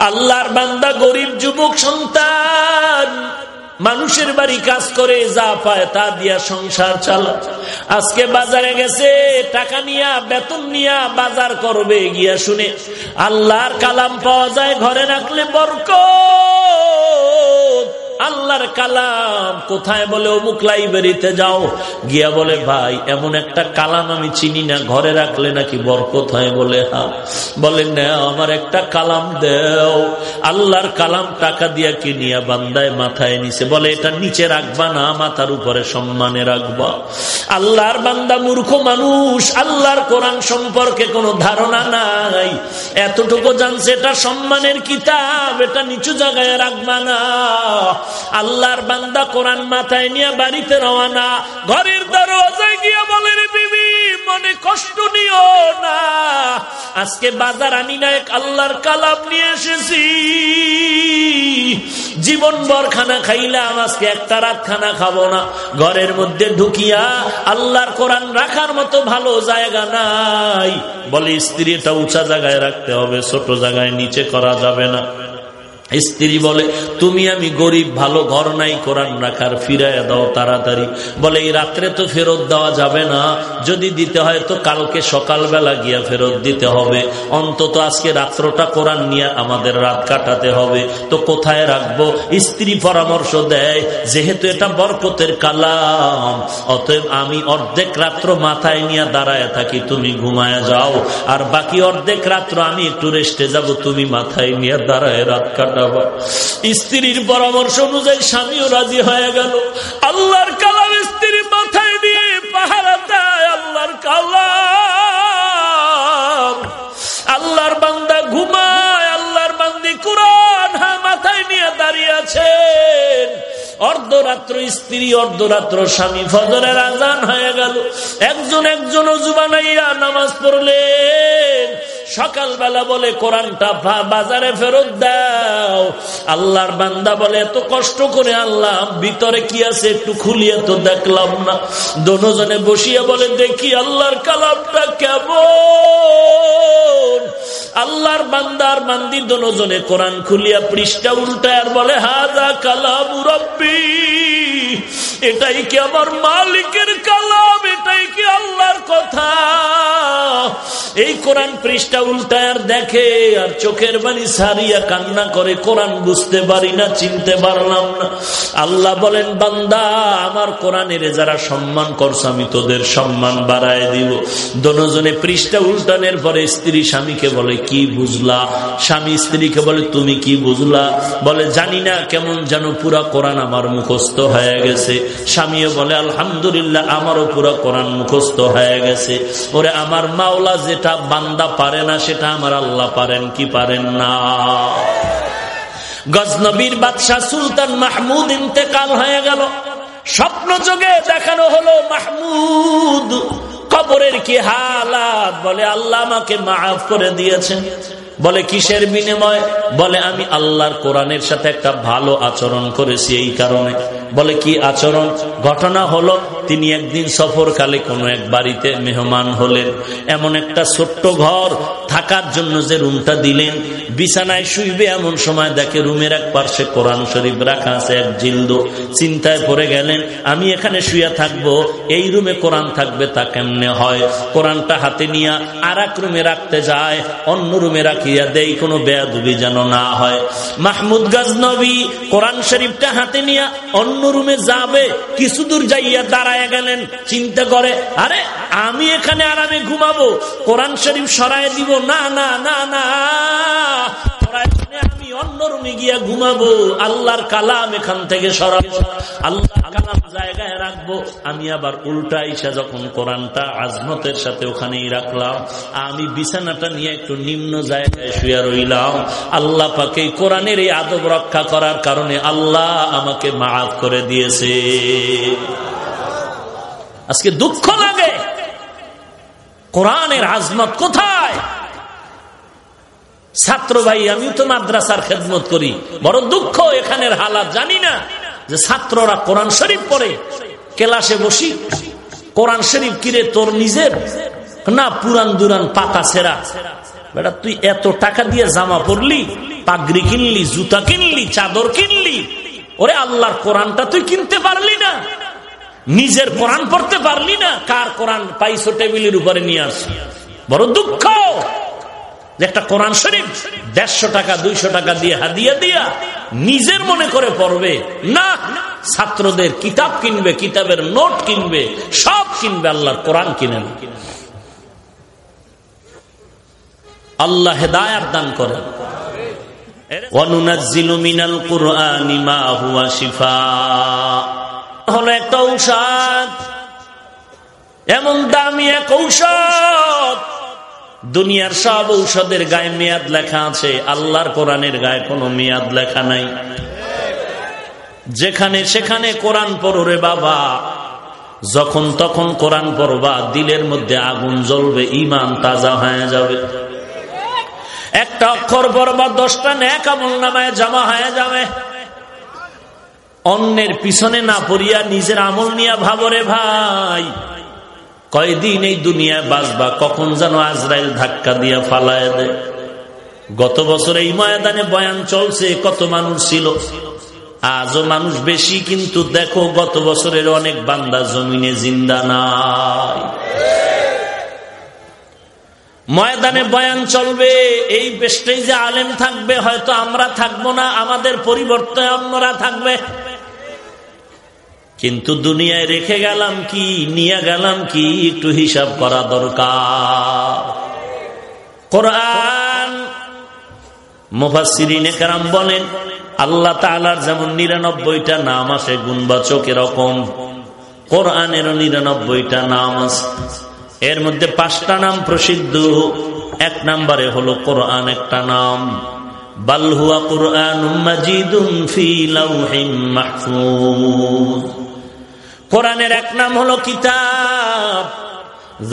আল্লাহর বান্দা গরিব যুবক সন্তান মানুষের বাড়ি কাজ করে যা পায় তা দিয়া সংসার চালায়। আজকে বাজারে গেছে টাকা নিয়া বেতন নিয়া বাজার করবে, গিয়া শুনে আল্লাহর কালাম পাওয়া যায়, ঘরে রাখলে বরকত। আল্লাহর কালাম কোথায়? বলে অমুক লাইব্রেরিতে যাও। গিয়া বলে ভাই এমন একটা কালাম আমি চিনি না, ঘরে রাখলে নাকি বরকত হয়। বলে হ্যাঁ। বলে না আমার একটা কালাম দেও। আল্লাহর কালাম টাকা দিয়া কিনিয়া বান্দায় মাথায় নিছে। বলে এটা নিচে রাখবা না, মাথার উপরে সম্মানে রাখবা। আল্লাহর বান্দা মূর্খ মানুষ, আল্লাহর কোরআন সম্পর্কে কোনো ধারণা নাই। এতটুকু জানছে এটা সম্মানের কিতাব, এটা নিচু জায়গায় রাখবা না। আল্লাহর বান্দা কোরআন মাথায় নিয়ে বাড়িতে রওনা। ঘরের দরজায় গিয়া বলে রে বিবি মনে কষ্ট নিও না, আজকে বাজার আনি না, এক আল্লাহর কালাম নিয়ে এসেছি। জীবনভর খানা খাইলাম, আজকে একটা রাত খানা খাবো না। ঘরের মধ্যে ঢুকিয়া আল্লাহর কোরআন রাখার মতো ভালো জায়গা নাই। বলে স্ত্রী এটা উঁচা জায়গায় রাখতে হবে, ছোট জায়গায় নিচে করা যাবে না। স্ত্রী বলে তুমি আমি গরিব, ভালো ঘর নাই কোরআন রাখার, ফিরাইয়া দাও তাড়াতাড়ি। বলে এই রাত্রে তো ফেরত দেওয়া যাবে না, যদি দিতে হয় তো কালকে সকালবেলা গিয়া ফেরত দিতে হবে। অন্তত আজকে রাত্রটা কোরআন নিয়ে আমাদের রাত কাটাতে হবে, তো কোথায় রাখবো? স্ত্রী পরামর্শ দেয় যেহেতু এটা বরকতের কালাম, অতএব আমি অর্ধেক রাত্র মাথায় নিয়ে দাঁড়ায় থাকি, তুমি ঘুমায় যাও, আর বাকি অর্ধেক রাত্র আমি একটু রেস্টে যাব, তুমি মাথায় নিয়ে দাঁড়ায় রাত কাটা। স্ত্রীর পরামর্শ অনুযায়ী স্বামীও রাজি হয়ে গেল। আল্লাহর কালাম স্ত্রী মাথায় দিয়ে পাহারা দেয়। আল্লাহর কালাম, আল্লাহর বান্দা ঘুমায়, আল্লাহর বান্দি কোরআন মাথায় নিয়ে দাঁড়িয়ে আছেন। অর্ধরাত্র স্ত্রী, অর্ধরাত্র স্বামী। ফজরের আজান হয়ে গেল, একজন ওযু বানাইয়া নামাজ পড়লেন। সকালবেলা বলে কোরআনটা বাজারে ফেরত দাও। আল্লাহর বান্দা বলে এত কষ্ট করে আল্লাহ ভিতরে কি আছে একটু খুলিয়ে তো দেখলাম না। দোনোজনে বসিয়া বলে দেখি আল্লাহর কালামটা কেমন। আল্লাহর বান্দার বান্দি দোনোজনে কোরআন খুলিয়া পৃষ্ঠা উল্টায় আর বলে হাযা কালামু রাব্বি, এটাই কি আমার মালিকের কালাম, এটাই কি আল্লাহর কথা। এই কোরআন পৃষ্ঠা উল্টায় আর দেখে, আর চোখের পানি ছাড়িয়া কান্না করে, কোরআন বুঝতে পারি না, চিনতে পারলাম না। আল্লাহ বলেন বান্দা আমার কোরআনের যারা সম্মান করছে আমি তোদের সম্মান বাড়ায় দিব। দোনোজনে পৃষ্ঠা উল্টানোর পরে স্ত্রী স্বামীকে বলে কি বুঝলা? স্বামী স্ত্রীকে বলে তুমি কি বুঝলা? বলে জানি না, কেমন যেন পুরা কোরআন আমার মুখস্থ হয়ে গেছে। স্বামীও বলে আলহামদুলিল্লাহ আমারও পুরা কোরআন মুখস্থ হয়ে গেছে। ওরে আমার মাওলা যেটা বান্দা পারে না সেটা আমার আল্লাহ পারেন কি পারেন না? গজনবীর বাদশাহ সুলতান মাহমুদ ইন্তেকাল হয়ে গেল। স্বপ্ন যোগে দেখানো হলো মাহমুদ কবরের কি হালাত। বলে আল্লাহ আমাকে মাফ করে দিয়েছেন। বলে কিসের বিনিময়? বলে আমি আল্লাহর কোরআনের সাথে একটা ভালো আচরণ করেছি এই কারণে। বলে কি আচরণ? ঘটনা হলো তিনি একদিন সফরকালে কোনো এক বাড়িতে মেহমান হলেন। এমন একটা ছোট্ট ঘর, থাকার জন্য যে রুমটা দিলেন, বিছানায় শুইবে এমন সময় দেখে রুমের এক পার্শ্বে কোরআন শরীফ রাখা আছে, এক জিলদো। চিন্তায় পড়ে গেলেন আমি এখানে শুয়ে থাকবো, এই রুমে কোরআন থাকবে তা কেমনে হয়? কোরআনটা হাতে নিয়ে আর এক রুমে রাখতে যায়, অন্য রুমে রাখিয়া দেই কোনো বেয়াদবি যেন না হয়। মাহমুদ গজনবী কোরআন শরীফটা হাতে নিয়ে অন্য রুমে যাবে, কিছু দূর যাইয়া দাঁড়ায় গেলেন। চিন্তা করে আরে আমি এখানে আরামে ঘুমাবো, কোরআন শরীফ সরায় দিব না, না না না, আমি অন্য রুমে গিয়া ঘুমাবো। আল্লাহর কালাম এখান থেকে সরাবো, আল্লাহর কালাম জায়গায় রাখবো। আমি আবার উল্টা ইসা যখন কোরআনটা আজমতের সাথে ওখানেই রাখলাম, আমি বিছানাটা নিয়ে একটু নিম্ন জায়গায় শুয়ে রইলাম। আল্লাহ পাকে কোরআনের এই আদব রক্ষা করার কারণে আল্লাহ আমাকে মাফ করে দিয়েছে। আজকে দুঃখ লাগে কোরআনের আজমত কোথায়? ছাত্র ভাই আমি তো মাদ্রাসার খেদমত করি, বড় দুঃখ এখানের হালাত জানি না যে ছাত্ররা কোরআন শরীফ পড়ে। ক্লাসে বসি, কোরআন শরীফ কিরে তোর নিজের না, পুরান দুরান পাতা ছেঁড়া। বেটা তুই এত টাকা দিয়ে জামা পরলি, পাগড়ি কিনলি, জুতা কিনলি, চাদর কিনলি, ওরে আল্লাহর কোরআনটা তুই কিনতে পারলি না, নিজের কোরআন পড়তে পারলি না। কার কোরআন পাইছো টেবিলের উপরে নিয়ে আসি, বড় দুঃখ। একটা কোরআন শরীফ 150 টাকা 200 টাকা দিয়ে হাদিয়া দিয়া নিজের মনে করে পড়বে না, ছাত্রদের কিতাব কিনবে, কিতাবের নোট কিনবে, সব কিনবে, আল্লাহর কোরআন কিনে না। আল্লাহ হেদায়েত দান করেন। ওয়ানুনাজ্জিলু মিনাল কুরআনি মা হুয়া শিফা, হলো একটা ঔষধ, এমন দামি এক ঔষধ। দুনিয়ার সব ঔষধের গায়ে মেয়াদ লেখা আছে, আল্লাহর কোরআনের গায়ে কোনো মেয়াদ লেখা নাই। যেখানে সেখানে কোরআন পড়ো রে বাবা, যখন তখন কোরআন পড়বা, দিলের মধ্যে আগুন জ্বলবে, ঈমান তাজা হয়ে যাবে। একটা অক্ষর পড়বা, 10টা নেক আমলনামায় জমা হয়ে যাবে। অন্যের পিছনে না পড়িয়া নিজের আমল নিয়ে ভাবরে ভাই, কয়দিন এই দুনিয়ায় বাঁচবা, কখন যেন আজরাইল ধাক্কা দিয়া ফালায় দেয়। গত বছর এই ময়দানে বয়ান চলছে, কত মানুষ ছিল, আজও মানুষ বেশি, কিন্তু দেখো গত বছরের অনেক বান্দা জমিনে জিন্দা নাই। ময়দানে বয়ান চলবে, এই স্টেজে আলেম থাকবে, হয়তো আমরা থাকবো না, আমাদের পরিবর্তে অন্যরা থাকবে, কিন্তু দুনিয়ায় রেখে গেলাম কি, নিয়ে গেলাম কি, একটু হিসাব করা দরকার। কোরআন মুফাসসিরিনে কেরাম বলেন, আল্লাহ তাআলার যেমন 99টা নাম আছে গুণবাচক, এরকম কোরআনেরও 99টা নাম আছে। এর মধ্যে 5টা নাম প্রসিদ্ধ। 1 নম্বরে হলো কোরআন একটা নাম, বাল হুয়া কুরআনুম মাজিদুন ফি লাউহিম মাহফুজ। কোরআনের 1 নাম হলো কিতাব,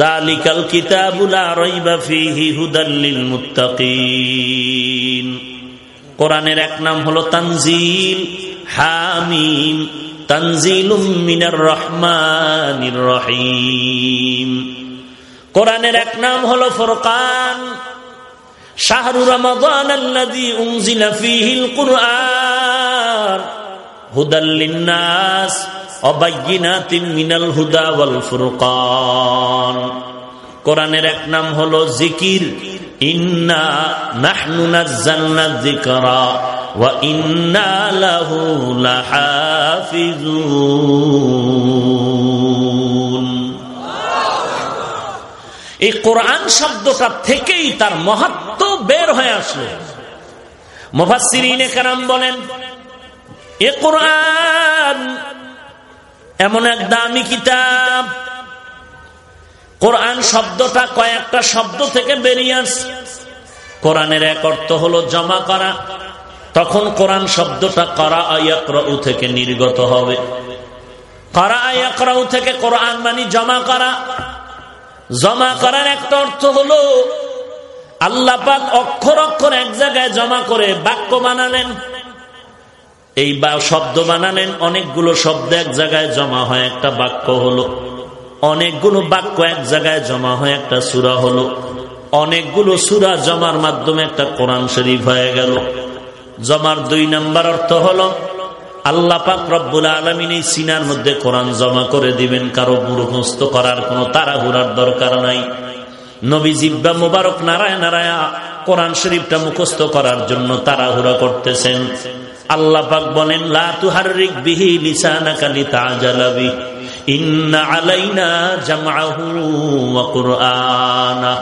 যালিকাল কিতাবু লা রাইবা ফীহি হুদাল লিল মুত্তাকিন। কোরআনের 1 নাম হলো তানজিল, হামিম, তানজিলুম মিনার রহমানির রহিম। কোরআনের 1 নাম হলো ফুরকান, শাহরু রমাদান আল্লাযী উনজিলা ফীহিল কুরআন হুদাল লিন-নাস ওয়া বায়্যিনাতিন মিনাল হুদা ওয়াল ফুরকান। কোরআনের 1 নাম হলো জিকির, ইন্না নাহনু নাযালনা যিকরা ওয়া ইন্না লাহু লাহাফিজুন। এই কোরআন শব্দটা থেকেই তার মাহাত্ম্য বের হয়ে আসলো। মুফাসসিরিনে কেরাম বলেন, এ কোরআন এমন এক দামি কিতাব। কোরআন শব্দটা কয়েকটা শব্দ থেকে বেরিয়ে আসে। কোরআনের 1 অর্থ হলো জমা করা, তখন কোরআন শব্দটা করা ইয়াকরাউ থেকে নির্গত হবে। করা ইয়াকরাউ থেকে কোরআন মানে জমা করা। জমা করার একটা অর্থ হলো আল্লাহ পাক অক্ষর অক্ষর এক জায়গায় জমা করে বাক্য বানালেন। এই শব্দ বানালেন, অনেকগুলো শব্দ এক জায়গায় জমা হয় একটা বাক্য হলো। অনেকগুলো বাক্য এক জায়গায় জমা হয় একটা সূরা হলো। অনেকগুলো সূরা জমার মাধ্যমে একটা কোরআন শরীফ হয়ে গেল। জমার 2 নম্বর অর্থ হলো আল্লাহ পাক রব্বুল আলামিন এই সিনার মধ্যে কোরআন জমা করে দিবেন, কারো মুখস্থ করার কোনো তাড়াহুড়ার দরকার নাই। নবী জিহ্বা মুবারক নারায় নারায় কোরআন শরীফটা মুখস্থ করার জন্য তাড়াহুড়া করতেছেন। আল্লাহ পাক বলেন, লা তুহাররিক বিহি লিসানাকা লিতাজালা বিহি ইন্না আলাইনা জামআহু ওয়া কুরআনা।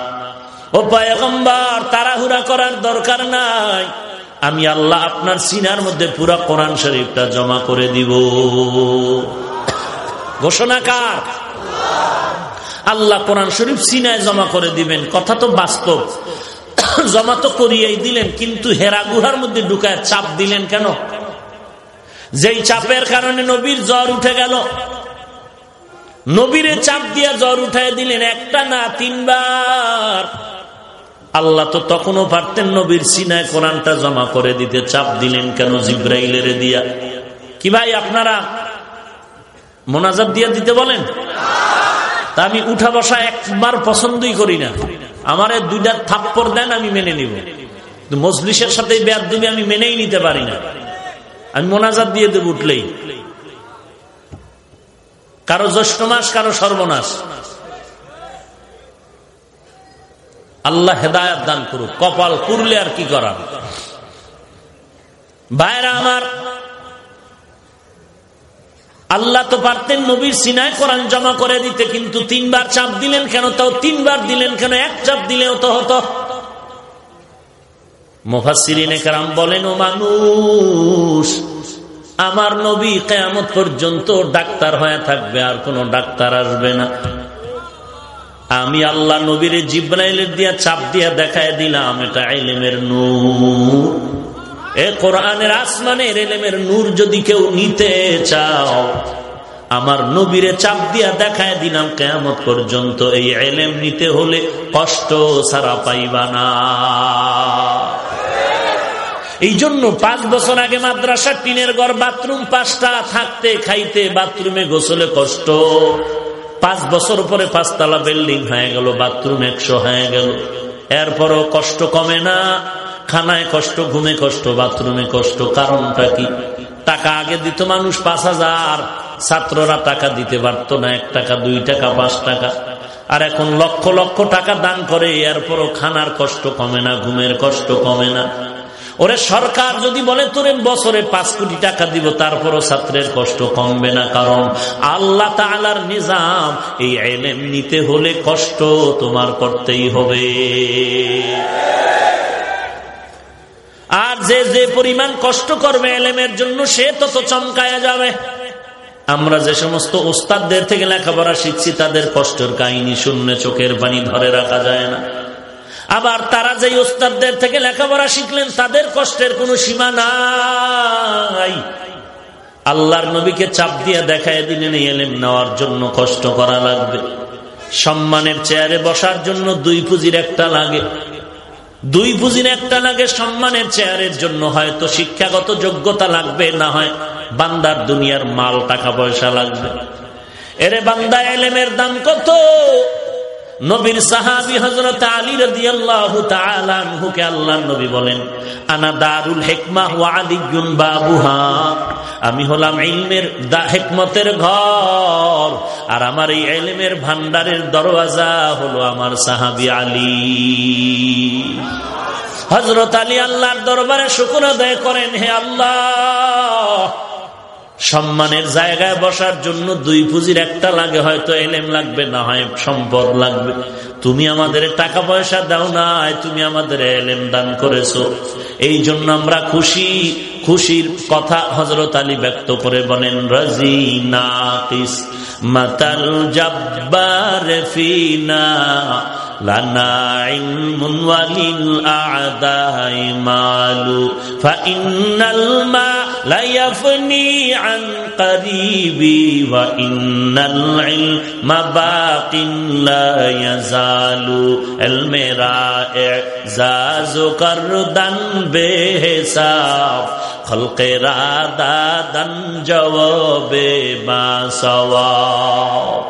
ও পয়গম্বর, তাড়াহুড়া করার দরকার নাই, আমি আল্লাহ আপনার সিনার মধ্যে পুরা কোরআন শরীফটা জমা করে দিব। ঘোষণা কার? আল্লাহ কোরআন শরীফ সিনায় জমা করে দিবেন। কথা তো বাস্তব, জমা তো করিয়েই দিলেন, কিন্তু হেরা গুহার মধ্যে ঢুকায় চাপ দিলেন কেন? যেই চাপের কারণে নবীর জ্বর উঠে গেল। নবীরে চাপ দিয়া জ্বর উঠায় দিলেন, 1টা না 3 বার। আল্লাহ তো তখনও পারতেন নবীর সিনায় কোরআনটা জমা করে দিতে, চাপ দিলেন কেন জিব্রাইলের দিয়া? কি ভাই আপনারা মোনাজাত দিয়া দিতে বলেন? তা আমি উঠা বসা একবার পছন্দই করি না। আমারে 2টা থাপ্পড় দেন, আমি মেনে নিব। মজলিসের সাথে বেয়াদবি আমি মেনেই নিতে পারি না। আমি মোনাজাত দিয়ে দেব উঠলেই, কারো জ্যৈষ্ঠ মাস, কারো সর্বনাশ। আল্লাহ হেদায়েত দান করুক। কপাল পুরলে আর কি করার। ভাইরা আমার, আল্লাহ তো পারতেন নবীর সিনায় কোরআন জমা করে দিতে, কিন্তু 3 বার চাপ দিলেন কেন? তাও 3 বার দিলেন কেন? এক চাপ দিলেও তো হতো। মুফাসসিরিনে কেরাম বলেন, ও মানুষ, আমার নবী কিয়ামত পর্যন্ত ডাক্তার হয়ে থাকবে, আর কোন ডাক্তার আসবে না। আমি আল্লাহ নবীর জিব্রাইলের দিয়া চাপ দিয়া দেখায় দিলাম, এটা ইলমের নূর। এ কোরআনের আসমানের ইলমের নূর যদি কেউ নিতে চাও, আমার নবীরে চাপ দিয়া দেখায় দিলাম, কিয়ামত পর্যন্ত এই ইলম নিতে হলে কষ্ট ছাড়া পাইবা না। এই জন্য 5 বছর আগে মাদ্রাসা টিনের ঘর, বাথরুম 5টা, থাকতে খাইতে বাথরুমে গোসলে কষ্ট। 5 বছর পরে 5 তলা বিল্ডিং হয়ে গেল, বাথরুম 100 হয়ে গেল, এরপরও কষ্ট কমে না। খানায় কষ্ট, ঘুমে কষ্ট, বাথরুমে কষ্ট। কারণটা কি? টাকা আগে দিত মানুষ 5000, ছাত্ররা টাকা দিতে পারত না, 1 টাকা, 2 টাকা, 5 টাকা। আর এখন লক্ষ লক্ষ টাকা দান করে, এরপরও খানার কষ্ট কমে না, ঘুমের কষ্ট কমে না। ওরে সরকার যদি বলে তোরে বছরে 5 কোটি টাকা দিব, তারপরও ছাত্রের কষ্ট কমবে না। কারণ আল্লাহ তাআলার নিজাম, এই ইলম নিতে হলে কষ্ট তোমার করতেই হবে। আর যে যে পরিমাণ কষ্ট করবে ইলমের জন্য, সে তত চমকায়া যাবে। আমরা যে সমস্ত ওস্তাদদের থেকে লেখাপড়া শিখছি, তাদের কষ্টের কাহিনী শুনলে চোখের পানি ধরে রাখা যায় না। আবার তারা যে ওস্তাদদের থেকে লেখাপড়া শিখলেন, তাদের কষ্টের কোনো সীমা নাই। আল্লাহর নবীকে চাপ দিয়ে দেখায় দিলেন, ইলম নেওয়ার জন্য কষ্ট করা লাগবে। সম্মানের চেয়ারে বসার জন্য 2 পুঁজির একটা লাগে, 2 পুঁজির একটা লাগে সম্মানের চেয়ারের জন্য। হয়তো শিক্ষাগত যোগ্যতা লাগবে, না হয় বান্দার দুনিয়ার মাল, টাকা পয়সা লাগবে। এরে বান্দা, ইলমের দাম কত? নবীর সাহাবী হযরত আলী রাদিয়াল্লাহু তাআলা আনহুকে আল্লাহর নবী বলেন, আনা দারুল হিকমাহ ওয়া আলিয়্যুন বাবুহা, আমি হলাম ইলমের হিকমতের ঘর, আর আমার এই ইলমের ভান্ডারের দরওয়াজা হলো আমার সাহাবী আলী। হযরত আলী আল্লাহর দরবারে শুকর আদায় করেন, হে আল্লাহ, সম্মানের জায়গায় বসার জন্য 2 পুঁজির একটা লাগে, হয়তো ইলম লাগবে, না হয় সম্পদ লাগবে। তুমি আমাদের টাকা পয়সা দাও নাই, তুমি আমাদের ইলম দান করেছো, এই জন্য আমরা খুশি। খুশির কথা হযরত আলী ব্যক্ত করে বলেন, রাজিনা কিস মাতাল জাব্বার ফিনা লানা ইলমুন ওয়ালিল আ'দাই মালু ফাইন্নাল মা লা ইয়াফনি আন করিবি ওয়া ইন্নাল ইলমা বাকিন লা ইয়াজালু ইলমেরা ইজাজু করদান বেহিসাব খলকেরা দাদান জবাবে বাসওয়াব।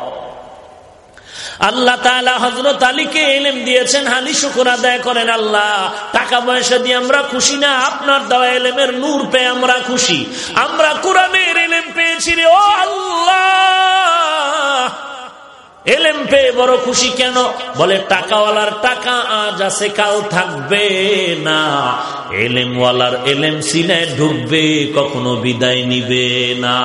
আল্লাহ তাআলা হযরত আলীকে ইলম দিয়েছেন, আলী শুকর আদায় করেন, আল্লাহ টাকা পয়সা দিয়ে আমরা খুশি না, আপনার দেওয়া ইলমের নূর পেয়ে আমরা খুশি। আমরা কোরআনের ইলম পেয়েছি রে ও আল্লাহ, ইলম পেয়ে বড় খুশি। কেন? বলে টাকাওয়ালার টাকা আজ আছে, কাল থাকবে না। ইলমওয়ালার ইলম সিনায় ঢুকবে, কখনো বিদায় নিবে না।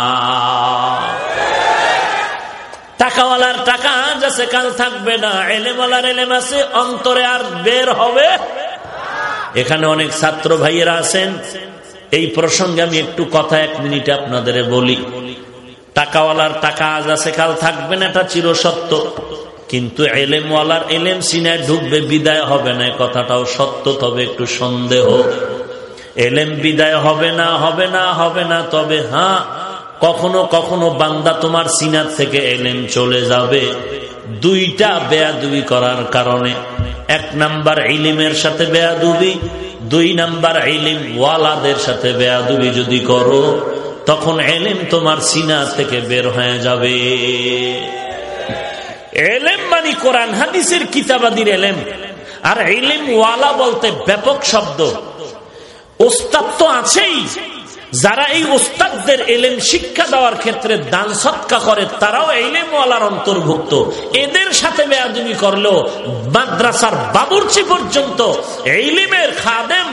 টাকাওয়ালার টাকা আজ আছে, কাল থাকবে না। ইলমওয়ালার ইলম আছে, অন্তরে আর বের হবে। এখানে অনেক ছাত্র ভাইয়েরা আছেন, এই প্রসঙ্গে আমি একটু কথা 1 মিনিটে আপনাদের বলি। টাকাওয়ালার টাকা আজ আছে, কাল থাকবে না, এটা চিরসত্য। কিন্তু ইলমওয়ালার ইলম সিনায় ঢুকবে, বিদায় হবে না, কথাটাও সত্য, তবে একটু সন্দেহ। ইলম বিদায় হবে না, হবে না, হবে না। তবে হ্যাঁ, কখনো কখনো বান্দা তোমার সিনার থেকে ইলম চলে যাবে 2টা বেয়াদবি করার কারণে। 1 নাম্বার ইলমের সাথে বেয়াদবি, 2 নাম্বার ইলম ওয়ালাদের সাথে বেয়াদবি যদি করো, তখন ইলম তোমার সিনা থেকে বের হয়ে যাবে। ইলম মানে কোরআন হাদিসের কিতাবাদির ইলম, আর ইলম ওয়ালা বলতে ব্যাপক শব্দ। ওস্তাদ তো আছেই, যারা এই ওস্তাদদের ইলম শিক্ষা দেওয়ার ক্ষেত্রে দান সদকা করে তারাও ইলমওয়ালার অন্তর্ভুক্ত। এদের সাথে বেয়াদবি করলেও মাদ্রাসার বাবুর্চি পর্যন্ত ইলমের খাদেম